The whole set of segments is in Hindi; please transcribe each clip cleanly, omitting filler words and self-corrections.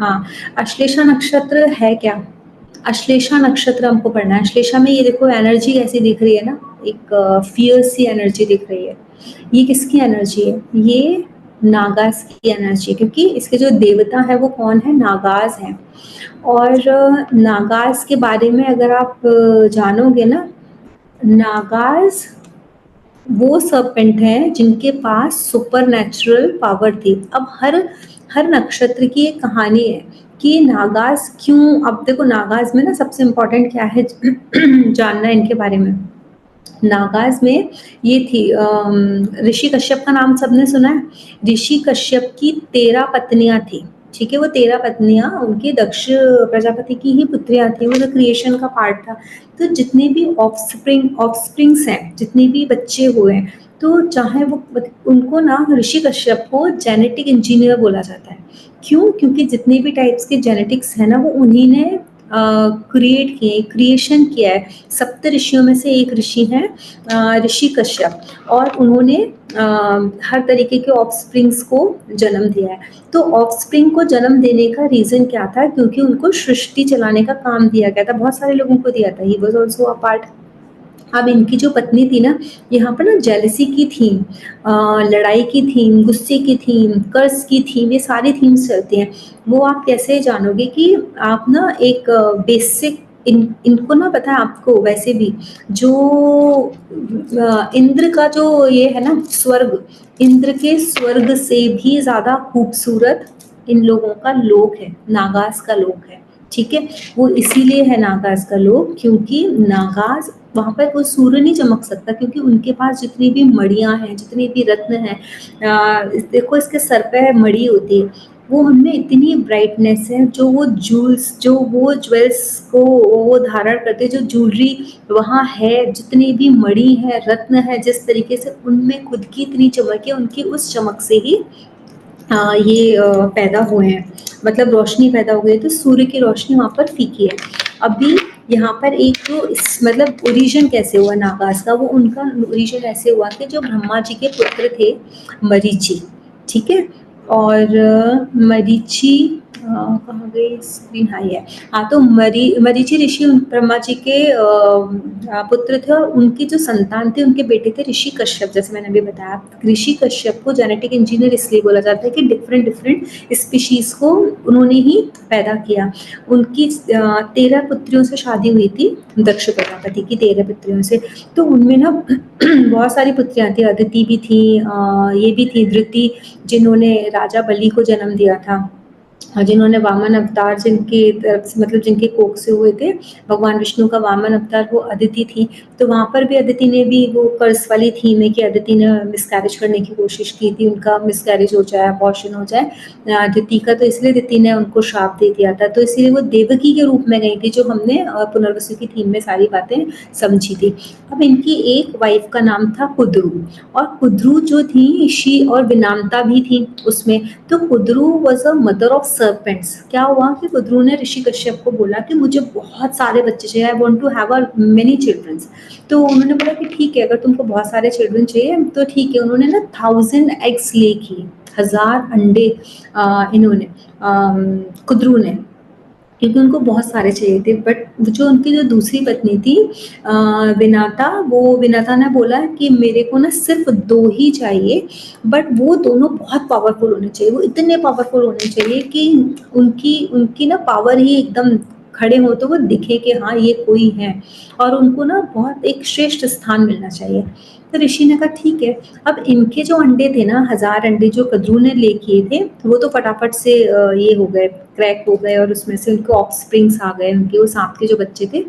हाँ, अश्लेषा नक्षत्र है क्या? अश्लेषा नक्षत्र हमको पढ़ना है। अश्लेषा में ये देखो एनर्जी कैसी दिख रही है ना, एक फ़ियर्स सी एनर्जी दिख रही है। ये किसकी एनर्जी है? ये नागाज़ की एनर्जी है, क्योंकि इसके जो देवता है वो कौन है? नागाज़ हैं। और नागाज़ के बारे में अगर आप जानोगे ना, नागाज़ वो सर्पेंट हैं जिनके पास सुपरनैचुरल पावर थी। अब हर हर नक्षत्र की एक कहानी है कि नागाज़ क्यों, अब देखो नागाज़ में ना सबसे इम्पोर्टेंट क्या है जानना इनके बारे में। नागाज़ में ये थी ऋषि कश्यप का नाम सबने सुना है? ऋषि कश्यप की 13 पत्नियाँ थी, ठीक है? वो 13 पत्नियाँ उनके दक्ष प्रजापति की ही पुत्रियाँ थी, वो तो क्रिएशन का पार्ट था। तो जितने भी ऑफस्प्रिंग्स हैं, जितने भी बच्चे हुए हैं, तो चाहे वो उनको ना ऋषि कश्यप को जेनेटिक इंजीनियर बोला जाता है। क्यों? क्योंकि जितने भी टाइप्स के जेनेटिक्स हैं ना, वो उन्हीं ने क्रिएट किए, क्रिएशन किया है। सप्त ऋषियों में से एक ऋषि हैं ऋषि कश्यप, और उन्होंने हर तरीके के ऑफस्प्रिंग्स को जन्म दिया है। तो ऑफस्प्रिंग को जन्म देने का रीज़न क्या था? क्योंकि उनको सृष्टि चलाने का काम दिया गया था, बहुत सारे लोगों को दिया था। He was also a part. अब इनकी जो पत्नी थी ना, यहाँ पर ना जेलसी की थीम, लड़ाई की थीम, गुस्से की थीम, कर्ज की थीम, ये सारी थीम्स चलती हैं। वो आप कैसे जानोगे कि आप ना एक बेसिक इनको ना पता है आपको वैसे भी, जो इंद्र का जो ये है ना स्वर्ग, इंद्र के स्वर्ग से भी ज़्यादा खूबसूरत इन लोगों का लोक है, नागाज़ का लोक है, ठीक है? वो इसीलिए है नागाज़ का लोक, क्योंकि नागाज़ वहाँ पर कोई सूर्य नहीं चमक सकता, क्योंकि उनके पास जितनी भी मणियाँ हैं, जितने भी रत्न हैं, देखो इसके सर पे मणि होती है, वो उनमें इतनी ब्राइटनेस है, जो वो ज्वेल्स को वो धारण करते, जो ज्वेलरी वहाँ है, जितनी भी मणि है, रत्न है, जिस तरीके से उनमें खुद की इतनी चमक है, उनकी उस चमक से ही ये पैदा हुए हैं, मतलब रोशनी पैदा हो गई है। तो सूर्य की रोशनी वहाँ पर फीकी है। अभी यहाँ पर एक जो इस मतलब ओरिजिन कैसे हुआ नागाज़ का, वो उनका ओरिजिन ऐसे हुआ कि जो ब्रह्मा जी के पुत्र थे मरीचि, ठीक है? और मरीचि कहाँ गई स्क्रीन? हाँ, ये है। हाँ, तो मरीचि ऋषि ब्रह्मा जी के पुत्र थे, और उनकी जो संतान थे, उनके बेटे थे ऋषि कश्यप, जैसे मैंने अभी बताया। ऋषि कश्यप को जेनेटिक इंजीनियर इसलिए बोला जाता है कि डिफरेंट डिफरेंट स्पीशीज़ को उन्होंने ही पैदा किया। उनकी 13 पुत्रियों से शादी हुई थी, दक्ष प्रजापति की 13 पुत्रियों से। तो उनमें ना बहुत सारी पुत्रियाँ थी, अदिति भी थी, ये भी थी धृति, जिन्होंने राजा बलि को जन्म दिया था, जिन्होंने वामन अवतार, जिनके तरफ से मतलब जिनके कोख से हुए थे, भगवान विष्णु का वामन अवतार वो अदिति थी। तो वहाँ पर भी अदिति ने भी वो कर्स वाली थीम है कि अदिति ने मिसकैरेज करने की कोशिश की थी, उनका मिसकैरेज हो जाए, अबॉर्शन हो जाए अदिति का, तो इसलिए अदिति ने उनको श्राप दे दिया था। तो इसीलिए वो देवकी के रूप में गई थी, जो हमने पुनर्वसु की थीम में सारी बातें समझी थी। अब इनकी एक वाइफ का नाम था कुद्रू, और कुद्रू जो थी शी और विनांता भी थी उसमें। तो Kadru was a mother of serpents. क्या हुआ कि कुद्रू ने ऋषि कश्यप को बोला कि मुझे बहुत सारे बच्चे चाहिए, I want to have a many childrens. तो उन्होंने बोला कि ठीक है, अगर तुमको बहुत सारे चिल्ड्रन चाहिए तो ठीक है। उन्होंने ना 1000 एग्स ले किए, 1000 अंडे इन्होंने कुद्रू ने, क्योंकि उनको बहुत सारे चाहिए थे। बट जो उनकी जो दूसरी पत्नी थी विनाता, वो विनाता ने बोला कि मेरे को ना सिर्फ 2 ही चाहिए, बट वो दोनों बहुत पावरफुल होने चाहिए, वो इतने पावरफुल होने चाहिए कि उनकी उनकी ना पावर ही एकदम खड़े हो तो वो दिखे कि हाँ ये कोई है, और उनको ना बहुत एक श्रेष्ठ स्थान मिलना चाहिए। तो ऋषि ने कहा ठीक है। अब इनके जो अंडे थे ना, 1000 अंडे जो कद्रू ने ले किए थे, वो तो फटाफट से ये हो गए, क्रैक हो गए, और उसमें से उनके ऑफस्प्रिंग्स आ गए, उनके वो सांप के जो बच्चे थे,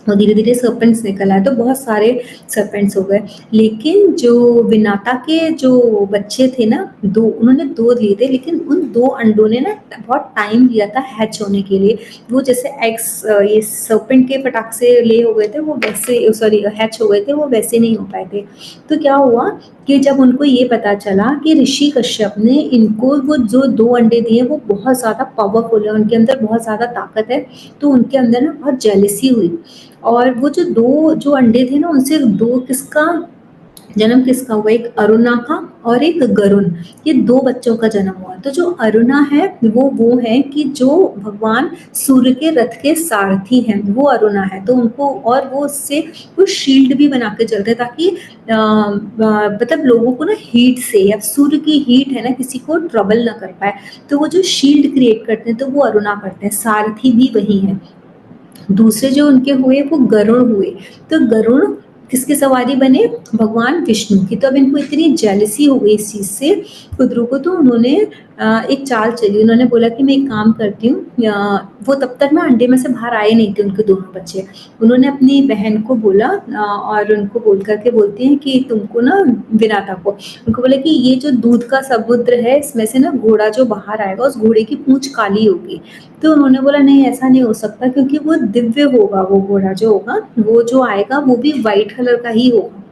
और धीरे धीरे सर्पेंट्स निकल आए, तो बहुत सारे सर्पेंट्स हो गए। लेकिन जो विनाता के जो बच्चे थे ना, दो, उन्होंने 2 लिए थे, लेकिन उन 2 अंडों ने ना बहुत टाइम लिया था हैच होने के लिए। वो जैसे एग्स ये सर्पेंट के फटाक से ले हो गए थे, वो वैसे सॉरी हैच हो गए थे, वो वैसे नहीं हो पाए थे। तो क्या हुआ कि जब उनको ये पता चला कि ऋषि कश्यप ने इनको वो जो 2 अंडे दिए वो बहुत ज़्यादा पावरफुल है, उनके अंदर बहुत ज़्यादा ताकत है, तो उनके अंदर ना बहुत जेलसी हुई। और वो जो 2 जो अंडे थे ना, उनसे 2 किसका जन्म किसका हुआ, एक अरुणा का और एक गरुण, ये 2 बच्चों का जन्म हुआ। तो जो अरुणा है वो है कि जो भगवान सूर्य के रथ के सारथी हैं, वो अरुणा है। तो उनको, और वो उससे कुछ शील्ड भी बना के चलते हैं ताकि मतलब लोगों को ना हीट से, या सूर्य की हीट है ना किसी को ट्रबल ना कर पाए, तो वो जो शील्ड क्रिएट करते हैं तो वो अरुणा करते हैं, सारथी भी वही है। दूसरे जो उनके हुए वो गरुड़ हुए। तो गरुड़ किसकी सवारी बने, भगवान विष्णु की। तो अब इनको इतनी जेलसी हो गई इस चीज से कुदरू को, तो उन्होंने एक चाल चली। उन्होंने बोला कि मैं एक काम करती हूँ, वो तब तक ना अंडे में से बाहर आए नहीं थे उनके दोनों बच्चे। उन्होंने अपनी बहन को बोला और उनको बोल करके बोलती हैं कि तुमको ना, विनाता को, उनको बोला कि ये जो दूध का समुद्र है इसमें से ना घोड़ा जो बाहर आएगा उस घोड़े की पूंछ काली होगी। तो उन्होंने बोला नहीं ऐसा नहीं हो सकता, क्योंकि वो दिव्य होगा, वो घोड़ा जो होगा, वो जो आएगा वो भी व्हाइट कलर का ही होगा।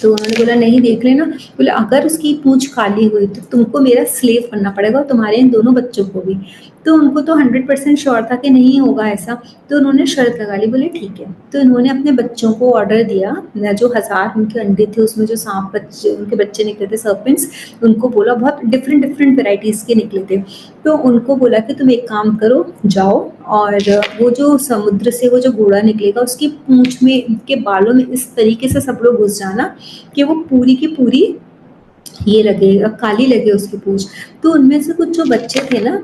तो उन्होंने बोला नहीं देख लेना। बोले अगर उसकी पूंछ काली हुई तो तुमको मेरा स्लेव बनना पड़ेगा, और तुम्हारे इन दोनों बच्चों को भी। तो उनको तो 100% श्योर था कि नहीं होगा ऐसा। तो उन्होंने शर्त लगा ली, बोले ठीक है। तो इन्होंने अपने बच्चों को ऑर्डर दिया, जो 1000 उनके अंडे थे उसमें जो सांप बच्चे, उनके बच्चे निकले थे सर्पेंट्स, उनको बोला, बहुत डिफरेंट डिफरेंट वेराइटीज के निकले थे। तो उनको बोला कि तुम एक काम करो, जाओ और वो जो समुद्र से वो जो घोड़ा निकलेगा उसकी पूंछ में के बालों में इस तरीके से सब लोग घुस जाना कि वो पूरी की पूरी ये लगे, काली लगे उसकी पूंछ। तो उनमें से कुछ जो बच्चे थे ना,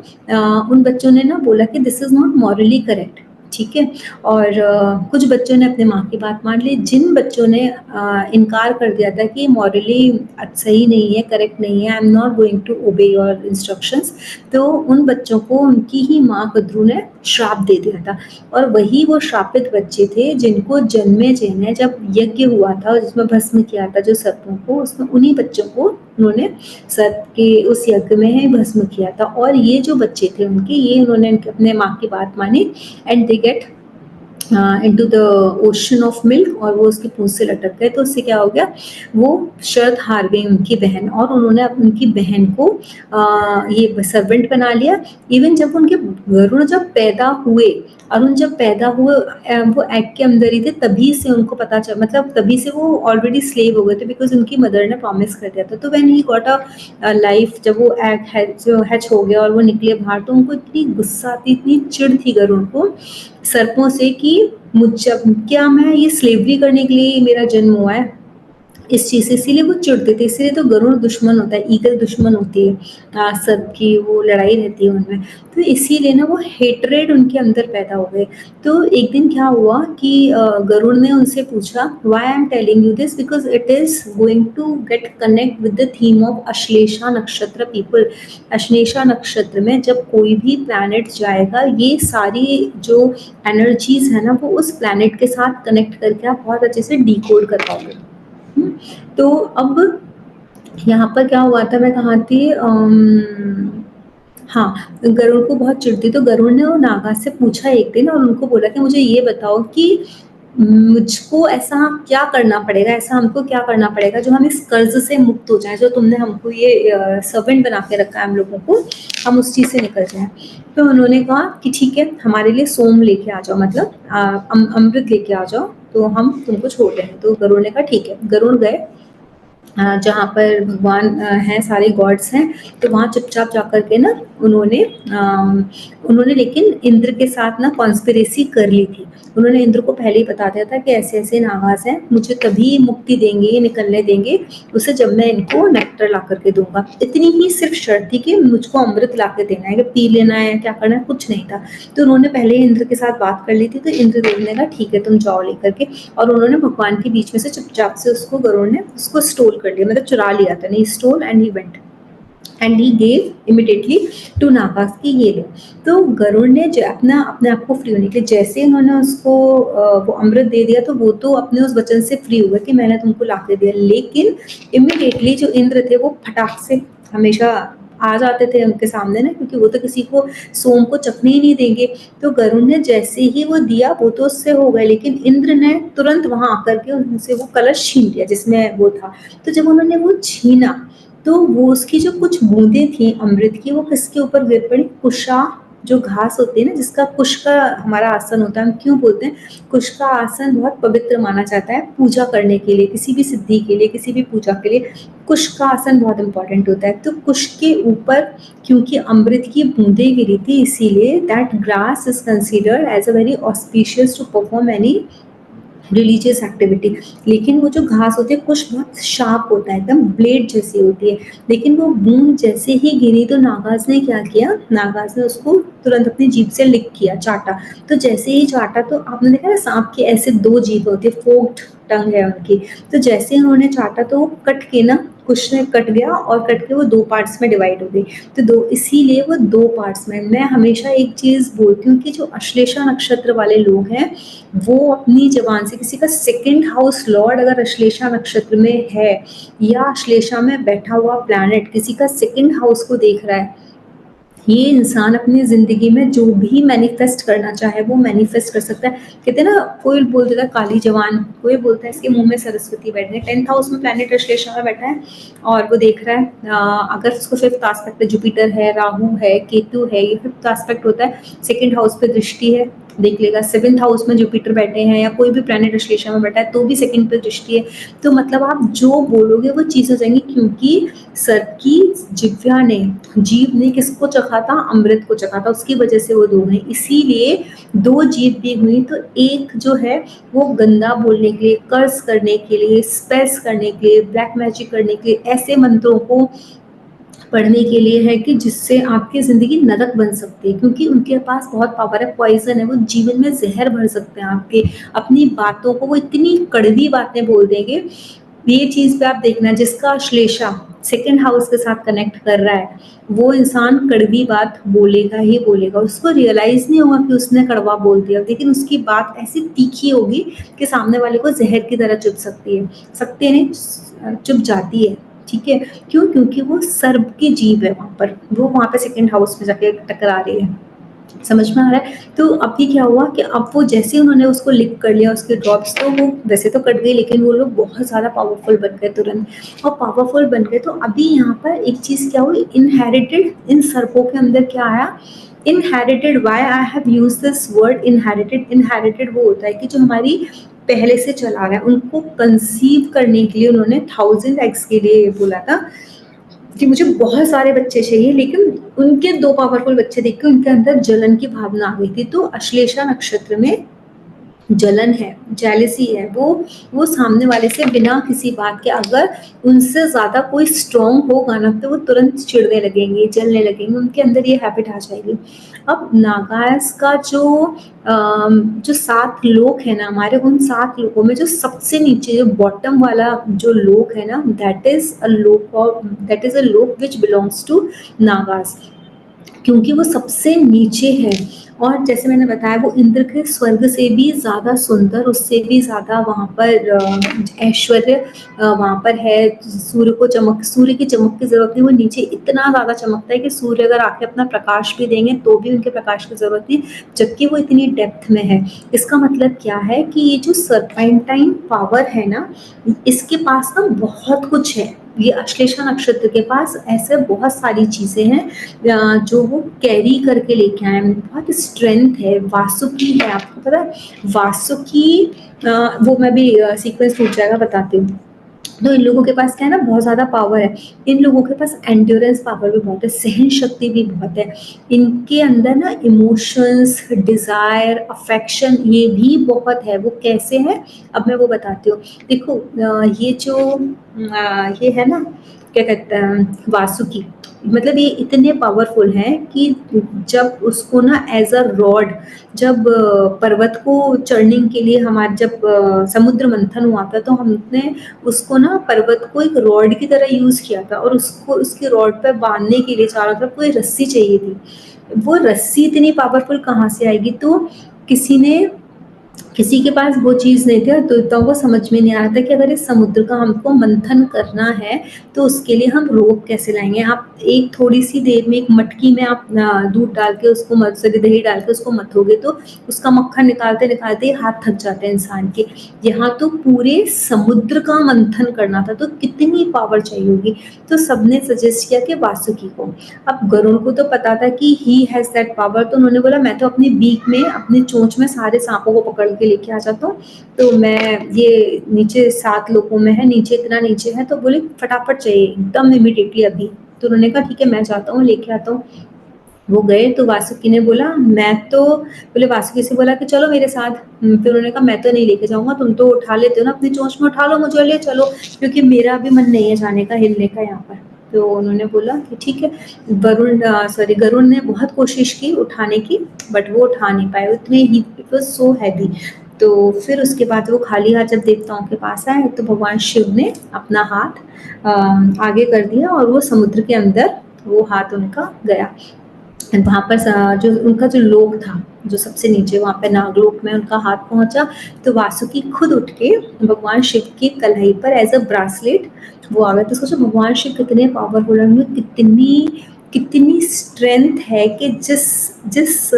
उन बच्चों ने ना बोला कि this is not morally correct, ठीक है। और कुछ बच्चों ने अपने माँ की बात मान ली। जिन बच्चों ने इनकार कर दिया था कि मॉरली सही नहीं है, करेक्ट नहीं है, I am not going to obey your instructions, तो उन बच्चों को उनकी ही माँ कद्रू ने श्राप दे दिया था। और वही वो श्रापित बच्चे थे जिनको जन्मे जन्मे जब यज्ञ हुआ था जिसमें भस्म किया था जो सर्पों को, उसमें उन्हीं बच्चों को उन्होंने सर्प के उस यज्ञ में ही भस्म किया था। और ये जो बच्चे थे उनके, ये उन्होंने अपने माँ की बात मानी and they get into the ocean of milk, और वो उसकी पूंछ से लटक गए। तो उससे क्या हो गया, वो शर्त हार गई उनकी बहन, और उन्होंने उनकी बहन को ये सर्वेंट बना लिया। इवन जब उनके वरुण जब पैदा हुए, अरुण जब पैदा हुए वो एग के अंदर ही थे, तभी से उनको पता चल, मतलब तभी से वो ऑलरेडी स्लेव हो गए थे, बिकॉज उनकी मदर ने प्रॉमिस कर दिया था। तो when he got a life, जब वो एग हैच हो गया और वो निकले बाहर, तो उनको इतनी गुस्सा आती, इतनी चिढ़ थी गरुड़ को सर्पों से कि मुझ क्या मैं ये स्लेवरी करने के लिए मेरा जन्म हुआ है, इस चीज़ से। इसीलिए वो चिढ़ते थे। इसीलिए तो गरुड़ दुश्मन होता है, ईगल दुश्मन होती है, सर्प की वो लड़ाई रहती है उनमें। तो इसीलिए ना वो हेटरेड उनके अंदर पैदा हो गए। तो एक दिन क्या हुआ कि गरुड़ ने उनसे पूछा, why I am telling you this, because it is going to get connect with the theme of Ashlesha nakshatra people. Ashlesha नक्षत्र में जब कोई भी प्लैनेट जाएगा, ये सारी जो एनर्जीज है ना वो उस प्लैनेट के साथ कनेक्ट करके आप बहुत अच्छे से डिकोड कर पाओगे। तो अब यहाँ पर क्या हुआ था, मैं कहाँ थी, हाँ, गरुड़ को बहुत चिढ़ती। तो गरुड़ ने वो नागा से पूछा एक दिन, और उनको बोला कि मुझे ये बताओ कि मुझको ऐसा क्या करना पड़ेगा, ऐसा हमको क्या करना पड़ेगा जो हम इस कर्ज से मुक्त हो जाए, जो तुमने हमको ये सर्वेंट बना के रखा है हम लोगों को, हम उस चीज से निकल जाए। तो उन्होंने कहा कि ठीक है, हमारे लिए सोम लेके आ जाओ, मतलब अमृत लेके आ जाओ, तो हम तुमको छोड़ रहे हैं। तो गरुड़ ने कहा ठीक है। गरुड़ गए जहाँ पर भगवान हैं, सारे गॉड्स हैं, तो वहाँ चुपचाप जाकर के ना उन्होंने लेकिन इंद्र के साथ ना कॉन्स्पिरेसी कर ली थी। उन्होंने इंद्र को पहले ही बता दिया था कि ऐसे ऐसे नागास हैं, मुझे तभी मुक्ति देंगे, निकलने देंगे उसे जब मैं इनको नेक्टर ला करके दूंगा। इतनी ही सिर्फ शर्त थी कि मुझको अमृत ला के देना है, कि पी लेना है, क्या करना है, कुछ नहीं था। तो उन्होंने पहले ही इंद्र के साथ बात कर ली थी। तो इंद्रदेव ने कहा ठीक है तुम जाओ लेकर के, और उन्होंने भगवान के बीच में से चुपचाप से उसको, गरुड़ ने उसको स्टोल कर लिया, मतलब चुरा लिया था, नहीं stole, and he went and he gave immediately to Nagas की ये ले। तो गरुड़ ने अपने आप को फ्री होने के लिए, जैसे उन्होंने उसको वो अमृत दे दिया, तो वो तो अपने उस वचन से फ्री हुआ कि मैंने तुमको ला के दिया। लेकिन इमिडिएटली जो इंद्र थे वो फटाक से हमेशा आ जाते थे उनके सामने ना, क्योंकि वो तो किसी को सोम को चखने ही नहीं देंगे। तो गरुड़ ने जैसे ही वो दिया, वो तो उससे हो गए, लेकिन इंद्र ने तुरंत वहां आकर के उनसे वो कलश छीन लिया जिसमें वो था। तो जब उन्होंने वो छीना, तो वो उसकी जो कुछ बूंदें थी अमृत की, वो किसके ऊपर गिर पड़ी, कुशा जो घास होती है ना, जिसका कुश का हमारा आसन होता है, हम क्यों बोलते हैं कुश का आसन बहुत पवित्र माना जाता है पूजा करने के लिए, किसी भी सिद्धि के लिए, किसी भी पूजा के लिए कुश का आसन बहुत इंपॉर्टेंट होता है। तो कुश के ऊपर क्योंकि अमृत की बूंदें गिरी थी, इसीलिए that grass is considered as a very auspicious to perform any religious activity. लेकिन वो जो घास होती है कुछ बहुत शार्प होता है, एकदम ब्लेड जैसी होती है, लेकिन वो बूंद जैसे ही गिरी तो नागाज ने क्या किया, नागाज ने उसको तुरंत अपनी जीभ से लिक किया, चाटा। तो जैसे ही चाटा तो आपने देखा ना सांप के ऐसे दो जीभ होती है, फोक्ड टंग है उनकी, तो जैसे ही उन्होंने चाटा तो वो कट के ना कुछ ने कट गया और कट के वो दो पार्ट्स में डिवाइड हो गई। तो दो इसीलिए वो दो पार्ट्स में। मैं हमेशा एक चीज़ बोलती हूँ कि जो अश्लेषा नक्षत्र वाले लोग हैं वो अपनी जबान से किसी का सेकंड हाउस लॉर्ड अगर अश्लेषा नक्षत्र में है या अश्लेषा में बैठा हुआ प्लैनेट किसी का सेकंड हाउस को देख रहा है, ये इंसान अपनी जिंदगी में जो भी मैनिफेस्ट करना चाहे वो मैनिफेस्ट कर सकता है। कहते हैं ना, कोई बोल देता है काली जवान, कोई बोलता है इसके मुंह में सरस्वती बैठ गई। 10th हाउस में प्लैनेट अश्लेषा में बैठा है और वो देख रहा है, अगर उसको 5th एस्पेक्ट पे जुपिटर है, राहु है, केतु है, ये 5th एस्पेक्ट होता है, सेकंड हाउस पे दृष्टि है, देख लेगा। 7th हाउस में जुपिटर बैठे हैं या कोई भी प्लैनेट अश्लेषा में बैठा है तो भी सेकंड पे दृष्टि है। तो मतलब आप जो बोलोगे वो चीज़ हो जाएंगी, क्योंकि सर्प की जिह्वा ने, जीभ ने किसको चखा था, अमृत को चखा था, उसकी वजह से वो दो हैं। इसीलिए दो जीभ भी हुई, तो एक जो है वो गंदा बोलने के लिए, कर्स करने के लिए, स्पेस करने के लिए, ब्लैक मैजिक करने के लिए, ऐसे मंत्रों को पढ़ने के लिए है कि जिससे आपकी ज़िंदगी नरक बन सकती है, क्योंकि उनके पास बहुत पावर है, पॉइजन है, वो जीवन में जहर भर सकते हैं आपके। अपनी बातों को वो इतनी कड़वी बातें बोल देंगे। ये चीज़ पे आप देखना, जिसका अश्लेषा सेकंड हाउस के साथ कनेक्ट कर रहा है वो इंसान कड़वी बात बोलेगा ही बोलेगा। उसको रियलाइज़ नहीं होगा कि उसने कड़वा बोल दिया, लेकिन उसकी बात ऐसी तीखी होगी कि सामने वाले को जहर की तरह चुभ सकती है, सकती नहीं, चुभ जाती है। ठीक है, क्यों? क्योंकि वो सर्प की जीभ है वहाँ पर, वो वहाँ पे सेकंड हाउस में जाके टकरा रही है। समझ में आ रहा है? तो अभी क्या हुआ कि अब वो जैसे ही उन्होंने उसको लिक कर लिया उसके ड्रॉप्स, तो वो वैसे तो कट गई लेकिन वो लोग बहुत ज़्यादा पावरफुल बन गए तुरंत, और पावरफुल बन गए। तो अभी यहाँ पर एक चीज़ क्या हुई, इनहेरिटेड, इन सर्पों के अंदर क्या आया, inherited. Why I have use this word inherited? Inherited वो होता है कि जो हमारी पहले से चला रहा है, उनको कंसीव करने के लिए उन्होंने 1000 एग्स के लिए बोला था कि मुझे बहुत सारे बच्चे चाहिए, लेकिन उनके दो पावरफुल बच्चे देख के उनके अंदर जलन की भावना आ गई थी। तो अश्लेषा नक्षत्र में जलन है, जेलसी है, वो सामने वाले से बिना किसी बात के, अगर उनसे ज़्यादा कोई स्ट्रॉन्ग होगा ना तो वो तुरंत चिढ़ने लगेंगे, जलने लगेंगे, उनके अंदर ये हैबिट आ जाएगी। अब नागास का जो 7 लोक है ना हमारे, उन 7 लोकों में जो सबसे नीचे जो बॉटम वाला जो लोक है ना, दैट इज अ लोक विच बिलोंग्स टू नागास, क्योंकि वो सबसे नीचे है। और जैसे मैंने बताया वो इंद्र के स्वर्ग से भी ज़्यादा सुंदर, उससे भी ज़्यादा वहाँ पर ऐश्वर्य वहाँ पर है। सूर्य की चमक की ज़रूरत नहीं, वो नीचे इतना ज़्यादा चमकता है कि सूर्य अगर आके अपना प्रकाश भी देंगे तो भी उनके प्रकाश की ज़रूरत नहीं, जबकि वो इतनी डेप्थ में है। इसका मतलब क्या है कि ये जो सर्पेंटाइन पावर है ना, इसके पास ना बहुत कुछ है। ये अश्लेषा नक्षत्र के पास ऐसे बहुत सारी चीज़ें हैं जो वो कैरी करके लेके आए हैं। बहुत स्ट्रेंथ है, वासुकी है, आपको पता है वासुकी, वो मैं भी सीक्वेंस टूट जाएगा बताती हूँ। तो इन लोगों के पास क्या है ना, बहुत ज़्यादा पावर है। इन लोगों के पास एंड्योरेंस पावर भी बहुत है, सहन शक्ति भी बहुत है। इनके अंदर ना इमोशंस, डिज़ायर, अफेक्शन ये भी बहुत है। वो कैसे है अब मैं वो बताती हूँ। देखो ये जो ये है ना, क्या कहते हैं, वासुकी, मतलब ये इतने पावरफुल हैं कि जब उसको ना एज अ रॉड, जब पर्वत को चढ़ने के लिए हमारे जब समुद्र मंथन हुआ था तो हमने उसको ना पर्वत को एक रॉड की तरह यूज़ किया था, और उसको उसकी रॉड पर बांधने के लिए चारों तरफ कोई रस्सी चाहिए थी। वो रस्सी इतनी पावरफुल कहाँ से आएगी, तो किसी ने किसी के पास वो चीज़ नहीं थी और देवताओं को समझ में नहीं आ रहा था कि अगर इस समुद्र का हमको मंथन करना है तो उसके लिए हम रोक कैसे लाएंगे। आप एक थोड़ी सी देर में एक मटकी में आप दूध डाल के उसको सॉरी दही डाल के उसको मथोगे तो उसका मक्खन निकालते निकालते हाथ थक जाते हैं इंसान के। यहाँ तो पूरे समुद्र का मंथन करना था तो कितनी पावर चाहिए होगी। तो सबने सजेस्ट किया कि वासुकी को। अब गरुड़ को तो पता था कि ही हैज़ दैट पावर, तो उन्होंने बोला मैं तो अपनी बीक में अपनी चोंच में सारे सांपों को पकड़ के लेके आ जाता हूँ। तो मैं ये नीचे 7 लोगों में है, नीचे इतना नीचे है, तो बोले फटाफट चाहिए एकदम इमीडिएटली अभी। तो उन्होंने कहा ठीक है मैं जाता हूँ लेके आता हूँ। वो गए तो वासुकी ने बोला मैं तो बोले वासुकी से बोला कि चलो मेरे साथ। फिर उन्होंने कहा मैं तो नहीं लेके जाऊंगा, तुम तो उठा लेते हो ना अपनी चोंच में, उठा लो मुझे ले चलो, क्योंकि मेरा भी मन नहीं है जाने का, हिलने का यहाँ पर। तो उन्होंने बोला कि ठीक है। गरुड़ ने बहुत कोशिश की उठाने की बट वो उठा नहीं पाए, उतने ही इट वॉज सो हैवी। तो फिर उसके बाद वो खाली हाथ जब देवताओं के पास आए तो भगवान शिव ने अपना हाथ आगे कर दिया और वो समुद्र के अंदर वो हाथ उनका गया। वहाँ पर जो उनका जो लोक था जो सबसे नीचे वहाँ पे नागलोक में उनका हाथ पहुँचा। तो वासुकी खुद उठ के भगवान शिव की कलाई पर एज अ ब्रासलेट वो आ गया। तो सोचो भगवान शिव कितने पावरफुल है, उनमें कितनी कितनी स्ट्रेंथ है कि जिस जिस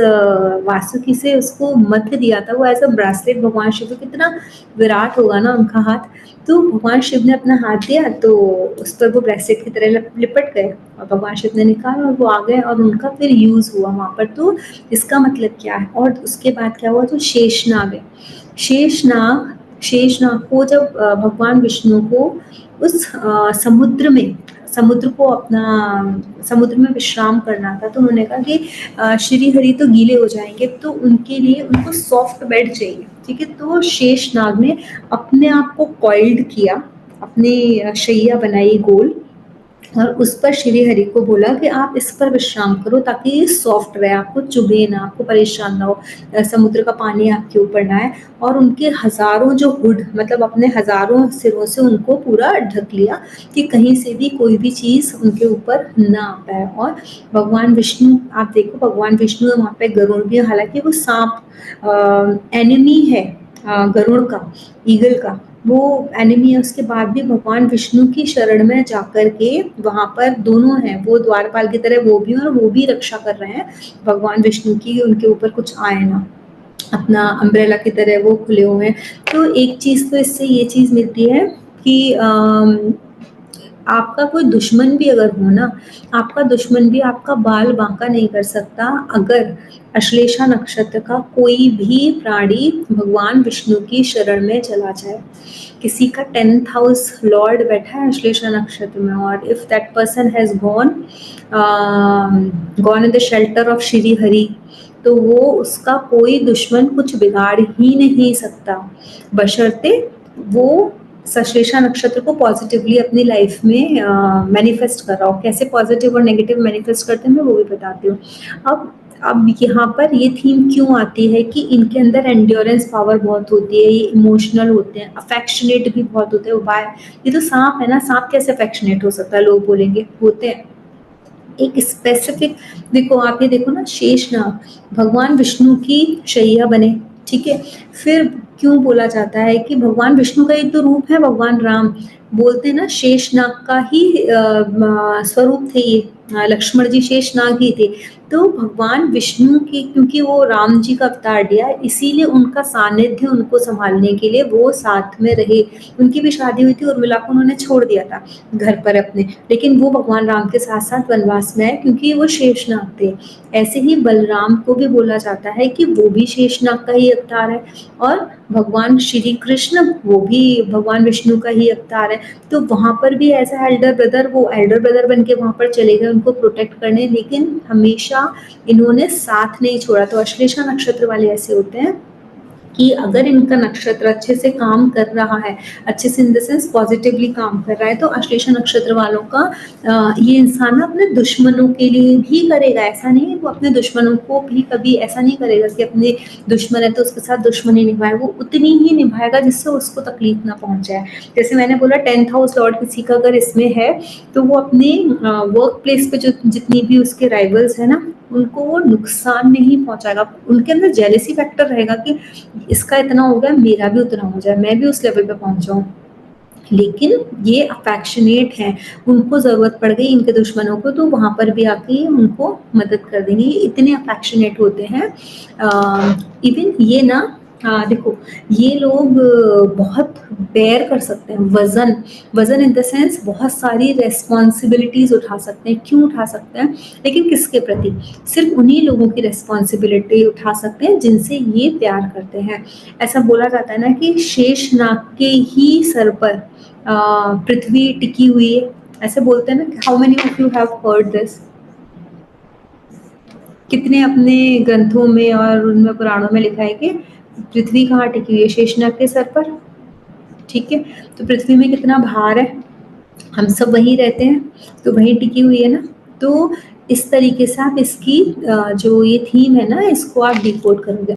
वासुकी से उसको मत दिया था वो एज अ ब्रासलेट भगवान शिव को, कितना विराट होगा ना उनका हाथ। तो भगवान शिव ने अपना हाथ दिया तो उस पर वो ब्रेसलेट की तरह लिपट गए और भगवान शिव ने निकाला और वो आ गए और उनका फिर यूज़ हुआ वहाँ पर। तो इसका मतलब क्या है, और उसके बाद क्या हुआ, तो शेषनाग है। शेषनाग शेषनाग को जब भगवान विष्णु को उस समुद्र को अपना समुद्र में विश्राम करना था, तो उन्होंने कहा कि श्री हरि तो गीले हो जाएंगे तो उनके लिए उनको सॉफ्ट बेड चाहिए, ठीक है। तो शेषनाग ने अपने आप को कॉइल्ड किया, अपनी शैया बनाई गोल और उस पर श्री हरि को बोला कि आप इस पर विश्राम करो ताकि ये सॉफ्ट रहे, आपको चुभे ना, आपको परेशान ना हो, समुद्र का पानी आपके ऊपर ना आए। और उनके हजारों जो हुड मतलब अपने हजारों सिरों से उनको पूरा ढक लिया कि कहीं से भी कोई भी चीज़ उनके ऊपर ना आ पाए। और भगवान विष्णु आप देखो भगवान विष्णु वहाँ पे गरुड़ भी, हालांकि वो सांप एनिमी है गरुड़ का, ईगल का, वो एनिमी है, उसके बाद भी भगवान विष्णु की शरण में जाकर के वहाँ पर दोनों हैं, वो द्वारपाल की तरह वो भी, और वो भी रक्षा कर रहे हैं भगवान विष्णु की, उनके ऊपर कुछ आए ना, अपना अम्ब्रेला की तरह वो खुले हुए हैं। तो एक चीज़ तो इससे ये चीज़ मिलती है कि आपका कोई दुश्मन भी अगर हो ना, आपका दुश्मन भी आपका बाल बांका नहीं कर सकता अगर अश्लेषा नक्षत्र का कोई भी प्राणी भगवान विष्णु की शरण में चला जाए। किसी का 10th हाउस लॉर्ड बैठा है अश्लेषा नक्षत्र में और if that person has gone in the shelter of Shri Hari, तो वो उसका कोई दुश्मन कुछ बिगाड़ ही नहीं सकता, बशर्ते वो सश्लेषा नक्षत्र को पॉजिटिवली अपनी लाइफ में मैनिफेस्ट कर रहा हो। कैसे पॉजिटिव और नेगेटिव मैनिफेस्ट करते हैं मैं वो भी बताती हूँ। अब यहाँ पर ये थीम क्यों आती है कि इनके अंदर एंड्योरेंस पावर बहुत होती है, ये इमोशनल होते हैं, अफेक्शनेट भी बहुत होते हैं। वाई, ये तो सांप है ना, सांप कैसे अफेक्शनेट हो सकता है, लोग बोलेंगे होते हैं। एक स्पेसिफिक देखो, आप ये देखो ना, शेषनाग भगवान विष्णु की शैया बने, ठीक है। फिर क्यों बोला जाता है कि भगवान विष्णु का एक तो रूप है, भगवान राम बोलते हैं ना शेषनाग का ही स्वरूप थे ये, लक्ष्मण जी शेषनाग ही थे। तो भगवान विष्णु की, क्योंकि वो राम जी का अवतार लिया इसीलिए उनका सानिध्य उनको संभालने के लिए वो साथ में रहे। उनकी भी शादी हुई थी, उर्मिला को उन्होंने छोड़ दिया था घर पर अपने, लेकिन वो भगवान राम के साथ साथ वनवास में आए क्योंकि वो शेषनाग थे। ऐसे ही बलराम को भी बोला जाता है कि वो भी शेषनाग का ही अवतार है और भगवान श्री कृष्ण वो भी भगवान विष्णु का ही अवतार है। तो वहाँ पर भी ऐसा एल्डर ब्रदर, वो एल्डर ब्रदर बन के वहाँ पर चले गए उनको प्रोटेक्ट करने, लेकिन हमेशा इन्होंने साथ नहीं छोड़ा। तो अश्लेषा नक्षत्र वाले ऐसे होते हैं कि अगर इनका नक्षत्र अच्छे से काम कर रहा है, अच्छे से इन द सेंस पॉजिटिवली काम कर रहा है, तो अश्लेषा नक्षत्र वालों का ये इंसान ना अपने दुश्मनों के लिए भी करेगा। ऐसा नहीं है वो अपने दुश्मनों को भी कभी ऐसा नहीं करेगा कि अपने दुश्मन है तो उसके साथ दुश्मनी निभाए, वो उतनी ही निभाएगा जिससे उसको तकलीफ ना पहुंचाए। जैसे मैंने बोला 10th हाउस लॉर्ड किसी का अगर इसमें है तो वो अपने वर्क प्लेस पे जो जितनी भी उसके राइवल्स है ना, उनको वो नुकसान नहीं पहुँचाएगा। उनके अंदर जेलसी फैक्टर रहेगा कि इसका इतना हो गया, मेरा भी उतना हो जाए, मैं भी उस लेवल पे पहुँच जाऊँ। लेकिन ये अफेक्शनेट हैं, उनको ज़रूरत पड़ गई इनके दुश्मनों को तो वहाँ पर भी आके ये उनको मदद कर देंगे, ये इतने अफेक्शनेट होते हैं। इवन ये ना देखो ये लोग बहुत बेयर कर सकते हैं, वज़न इन द सेंस बहुत सारी रिस्पॉन्सिबिलिटीज़ उठा सकते हैं। क्यों उठा सकते हैं? लेकिन किसके प्रति? सिर्फ़ उन्हीं लोगों की रिस्पॉन्सिबिलिटी उठा सकते हैं जिनसे ये प्यार करते हैं। ऐसा बोला जाता है ना कि शेषनाग के ही सर पर पृथ्वी टिकी हुई है, ऐसे बोलते हैं ना। How many of you have heard this? कितने अपने ग्रंथों में और उनमें पुराणों में लिखा है कि पृथ्वी कहाँ टिकी हुई है? शेषनाग के सर पर। ठीक है, तो पृथ्वी में कितना भार है, हम सब वहीं रहते हैं, तो वहीं टिकी हुई है ना। तो इस तरीके से आप इसकी जो ये थीम है ना, इसको आप डिकोड करोगे।